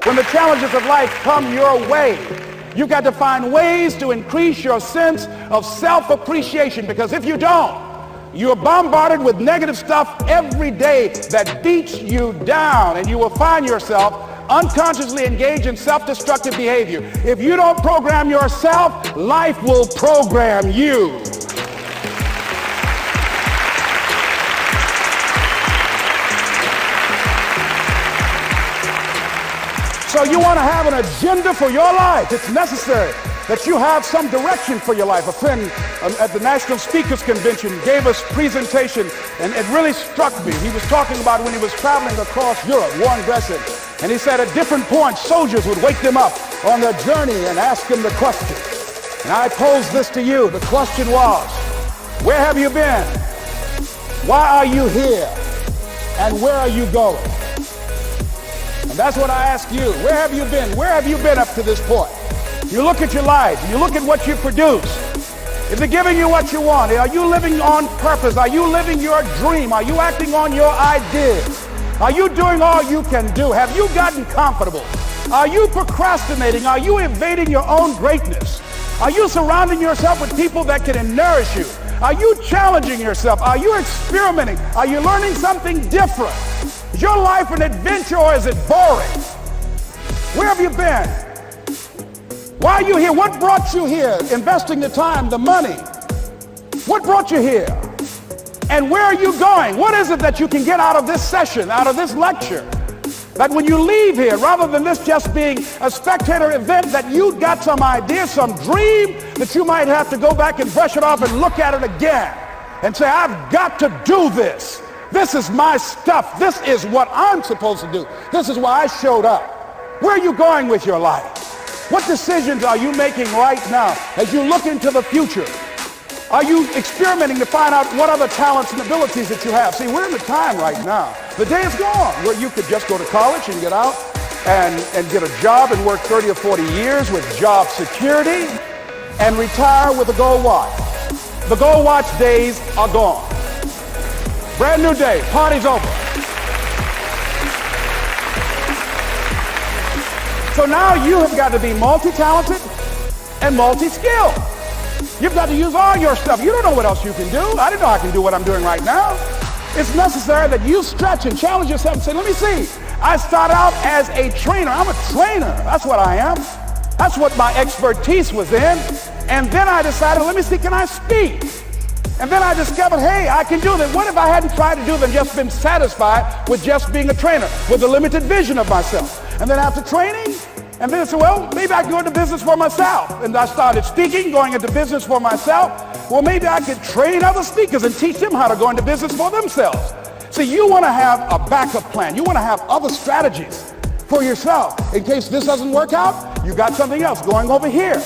When the challenges of life come your way, you've got to find ways to increase your sense of self-appreciation, because if you don't, you're bombarded with negative stuff every day that beats you down, and you will find yourself unconsciously engaged in self-destructive behavior. If you don't program yourself, life will program you. So you want to have an agenda for your life. It's necessary that you have some direction for your life. A friend at the National Speakers Convention gave us a presentation, and it really struck me. He was talking about when he was traveling across Europe, Warren Gresham, and he said at different points, soldiers would wake them up on their journey and ask them the question. And I pose this to you. The question was, where have you been? Why are you here? And where are you going? And that's what I ask you. Where have you been? Where have you been up to this point? You look at your life. You look at what you produce. Is it giving you what you want? Are you living on purpose? Are you living your dream? Are you acting on your ideas? Are you doing all you can do? Have you gotten comfortable? Are you procrastinating? Are you evading your own greatness? Are you surrounding yourself with people that can nourish you? Are you challenging yourself? Are you experimenting? Are you learning something different? Is your life an adventure, or is it boring? Where have you been? Why are you here? What brought you here? Investing the time, the money. What brought you here? And where are you going? What is it that you can get out of this session, out of this lecture? That when you leave here, rather than this just being a spectator event, that you got some idea, some dream, that you might have to go back and brush it off and look at it again and say, I've got to do this. This is my stuff. This is what I'm supposed to do. This is why I showed up. Where are you going with your life? What decisions are you making right now as you look into the future? Are you experimenting to find out what other talents and abilities that you have? See, we're in the time right now. The day is gone where you could just go to college and get out and get a job and work 30 or 40 years with job security and retire with a gold watch. The gold watch days are gone. Brand new day, party's over. So now you have got to be multi-talented and multi-skilled. You've got to use all your stuff. You don't know what else you can do. I didn't know I can do what I'm doing right now. It's necessary that you stretch and challenge yourself and say, let me see. I started out as a trainer. I'm a trainer. That's what I am. That's what my expertise was in. And then I decided, let me see, can I speak? And then I discovered, hey, I can do that. What if I hadn't tried to do than just been satisfied with just being a trainer, with a limited vision of myself? And then after training, and then I said, well, maybe I can go into business for myself. And I started speaking, going into business for myself. Well, maybe I could train other speakers and teach them how to go into business for themselves. See, you want to have a backup plan. You want to have other strategies for yourself. In case this doesn't work out, you got something else going over here.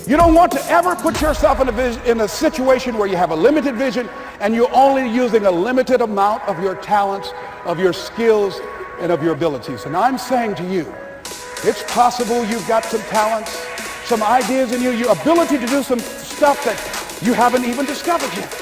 You don't want to ever put yourself in a situation where you have a limited vision and you're only using a limited amount of your talents, of your skills, and of your abilities. And I'm saying to you, it's possible you've got some talents, some ideas in you, your ability to do some stuff that you haven't even discovered yet.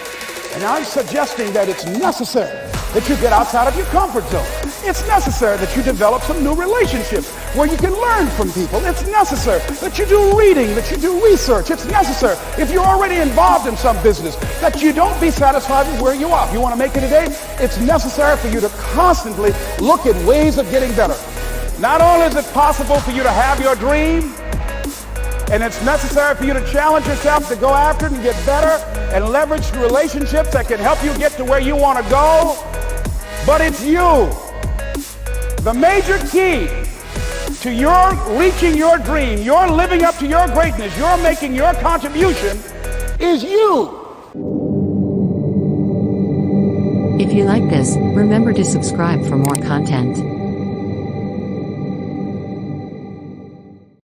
And I'm suggesting that it's necessary that you get outside of your comfort zone. It's necessary that you develop some new relationships where you can learn from people. It's necessary that you do reading, that you do research. It's necessary, if you're already involved in some business, that you don't be satisfied with where you are. If you want to make it today, it's necessary for you to constantly look at ways of getting better. Not only is it possible for you to have your dream, and it's necessary for you to challenge yourself to go after it and get better and leverage relationships that can help you get to where you want to go, but it's you. The major key to your reaching your dream, your living up to your greatness, your making your contribution is you. If you like this, remember to subscribe for more content.